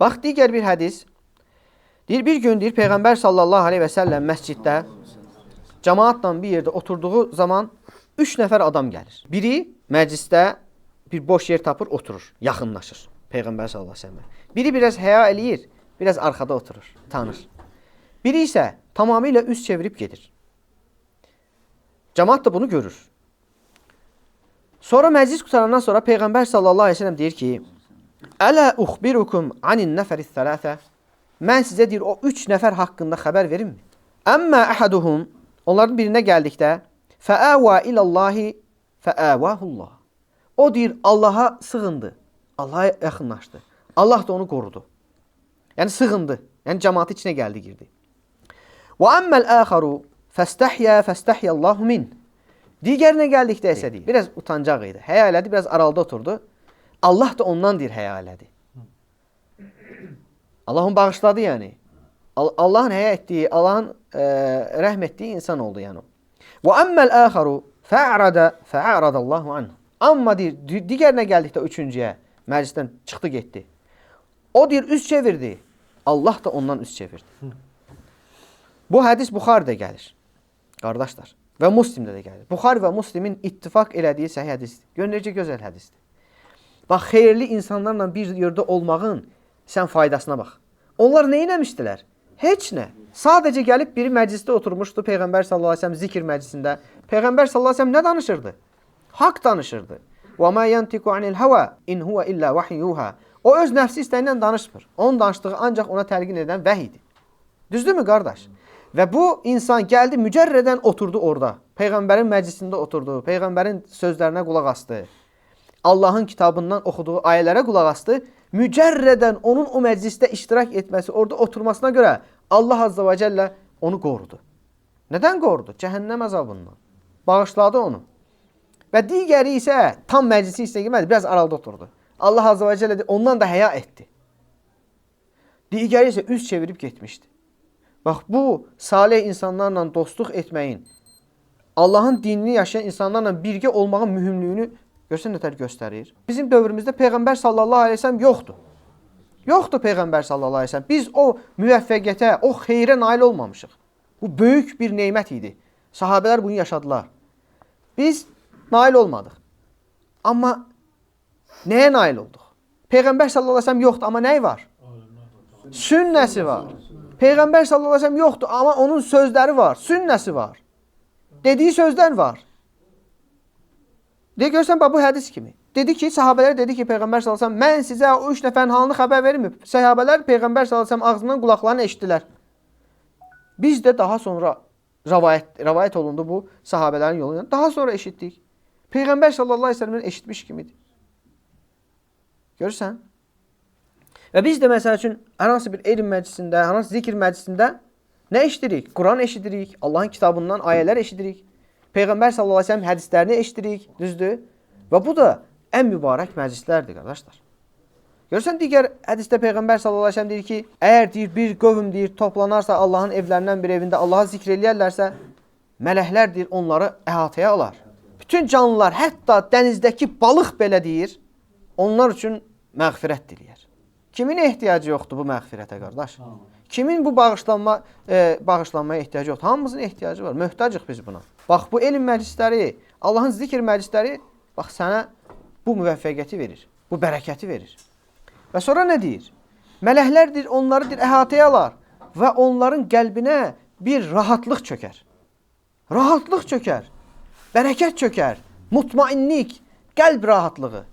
Bax, digər bir hədis. Deyir, bir gün deyir, Peyğəmbər sallallahu aleyhi və səlləm məsciddə cəmaatla bir yerdə oturduğu zaman 3 nəfər adam gəlir. Biri məclisdə bir boş yer tapır, oturur, yaxınlaşır Peyğəmbər sallallahu aleyhi və səlləm. Biri biraz həya eləyir, biraz arxada oturur, tanır. Biri isə tamamilə üz çevirib gedir. Cəmaat da bunu görür. Sonra məclis qutarandan sonra Peyğəmbər sallallahu aleyhi və səlləm deyir ki, Ələ uxbirukum anin nəfəris sələsə. Mən sizə deyir, o 3 nəfər haqqında xəbər verimmi? Əmmə əhəduhum, onların birinə gəldikdə, fəəvə iləllahi fəəvəhullah. O deyir, Allaha sığındı, Allaha yaxınlaşdı. Allah da onu qorudu. Yəni sığındı, yəni cəmaatı içinə gəldi, girdi. Və əmməl əxəru fəstəhiyyəllahu min. Digərinə gəldikdə isə deyir, biraz utancaq idi, həya elədi, biraz aralıda oturdu. Allah da ondan deyir, həya elədi. Allah onu bağışladı yəni. Allahın həya etdiyi, Allahın rəhm etdiyi insan oldu yəni. Və əmməl əxəru fə'aradallahu anhu. Amma deyir, digərinə gəldikdə üçüncüyə, məclisdən çıxdı, getdi. O deyir, üz çevirdi. Allah da ondan üz çevirdi. Bu hədis Buxaridə gəlir, qardaşlar. Və Müslimdə də gəlir. Buxari və Müslimin ittifaq elədiyi səhih hədisdir. Gör necə gözəl hədisdir. Bax, xeyirli insanlarla bir yerdə olmağın sən faydasına bax. Onlar nə eləmişdilər? Heç nə. Sadəcə gəlib biri məclisdə oturmuşdu Peyğəmbər sallallahu əleyhi və səlləm zikr məclisində. Peyğəmbər sallallahu əleyhi və səlləm nə danışırdı? Haqq danışırdı. Və ma yantiqu anil hawa in huwa illa vahyuha. O öz nəfsi istəyindən danışmır. Onun danışdığı ancaq ona təlqin edən vəhy idi. Düzdürmü qardaş? Və bu insan gəldi mücərrədən oturdu orada. Peyğəmbərin məclisində oturdu. Peyğəmbərin sözlərinə qulaq asdı. Allahın kitabından oxuduğu ayələrə qulaq asdı. Mücərrədən onun o məclisdə iştirak etməsi, orada oturmasına görə Allah azza və cəllə onu qorudu. Nədən qorudu? Cəhənnəm əzabından. Bağışladı onu. Və digəri isə tam məclisi istəyə girmədi, biraz aralıda oturdu. Allah azza və cəllə ondan da həya etdi. Digəri isə üz çevirib getmişdi. Bax, bu salih insanlarla dostluq etməyin, Allahın dinini yaşayan insanlarla birgə olmağın mühümlüyünü görsən nətər göstərir. Bizim dövrümüzdə Peyğəmbər sallallahu aleyhi və səlləm yoxdur. Yoxdur Peyğəmbər sallallahu aleyhi və səlləm. Biz o müvəffəqiyyətə, o xeyrə nail olmamışıq. Bu böyük bir neymət idi. Sahabələr bunu yaşadılar. Biz nail olmadıq. Amma nəyə nail olduq? Peyğəmbər sallallahu aleyhi və səlləm yoxdur, amma nəyi var? Sünnəsi var. Peyğəmbər sallallahu aleyhi və səlləm yoxdur, amma onun sözləri var, sünnəsi var. Dediyi sözlər var. De görsən, bu hədis kimi. Dedi ki, sahabələr dedi ki, Peyğəmbər sallallahu əleyhi və səlləm, mən sizə o 3 nəfərin halını xəbər verirmi? Sahabələr Peyğəmbər sallallahu əleyhi və səlləm ağzından qulaqlarını eşitdilər. Biz də daha sonra rivayet olundu bu sahabələrin yolundan. Daha sonra eşitdik. Peyğəmbər sallallahu əleyhi və səlləmin eşitmiş kimidir. Görürsən? Və biz də məsəl üçün hər hansı bir elm məclisində, hər hansı zikr məclisində nə eşidirik? Quran eşidirik, Allahın kitabından ayələr eşidirik. Peyğəmbər sallallahu əleyhi və səlləm hədislərini eşidirik, düzdür? Və bu da ən mübarək məclislərdir, qardaşlar. Görürsən, digər hədisdə Peyğəmbər sallallahu əleyhi və səlləm deyir ki, əgər deyir bir qövm deyir toplanarsa Allahın evlərindən bir evində Allah'a zikr eləyərlərsə, mələklər deyir onları əhatəyə alar. Bütün canlılar, hətta dənizdəki balıq belə deyir, onlar üçün məğfirət diləyər. Kimin ehtiyacı yoxdur bu məğfirətə, qardaş? Kimin bu bağışlanmaya ehtiyacı yoxdur? Hamımızın ehtiyacı var. Möhtacıq biz buna. Bax, bu elm məclisləri, Allahın zikr məclisləri, bax, sənə bu müvəffəqiyyəti verir. Bu bərəkəti verir. Və sonra nə deyir? Mələklər deyir, onları deyir, əhatəyə alar və onların qəlbinə bir rahatlıq çökər. Rahatlıq çökər. Bərəkət çökər. Mutmainlik, qəlb rahatlığı.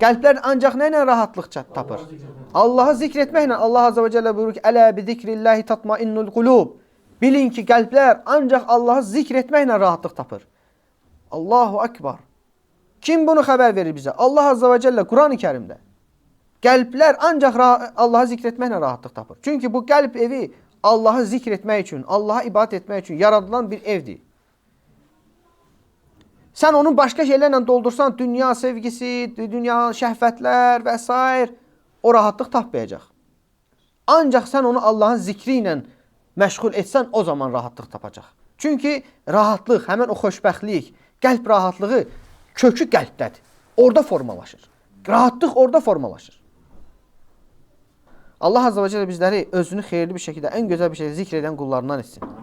Qəlblər ancaq nə ilə rahatlıq tapır? Allahı zikr etməklə Allah azza və cəllə buyurur ki, Ələ bi zikrillahi tatmainnul qulub. Bilin ki, qəlblər ancaq Allahı zikr etməklə rahatlıq tapır. Allahu akbar. Kim bunu xəbər verir bizə? Allah azza və cəllə Quran-ı Kərimdə. Qəlblər ancaq Allahı zikr etməklə rahatlıq tapır. Çünki bu qəlb evi Allahı zikr etmək üçün, Allaha ibadət etmək üçün yaradılan bir evdir. Sən onun başqa şeylərlə doldursan, dünya sevgisi, dünya şəhvətlər və s. o rahatlıq tapmayacaq. Ancaq sən onu Allahın zikri ilə məşğul etsən, o zaman rahatlıq tapacaq. Çünki rahatlıq, həmən o xoşbəxtlik, qəlb rahatlığı kökü qəlbdədir. Orada formalaşır. Rahatlıq orada formalaşır. Allah Azze və Celle bizləri özünü xeyirli bir şəkildə, ən gözəl bir şəkildə zikr edən qullarından etsin.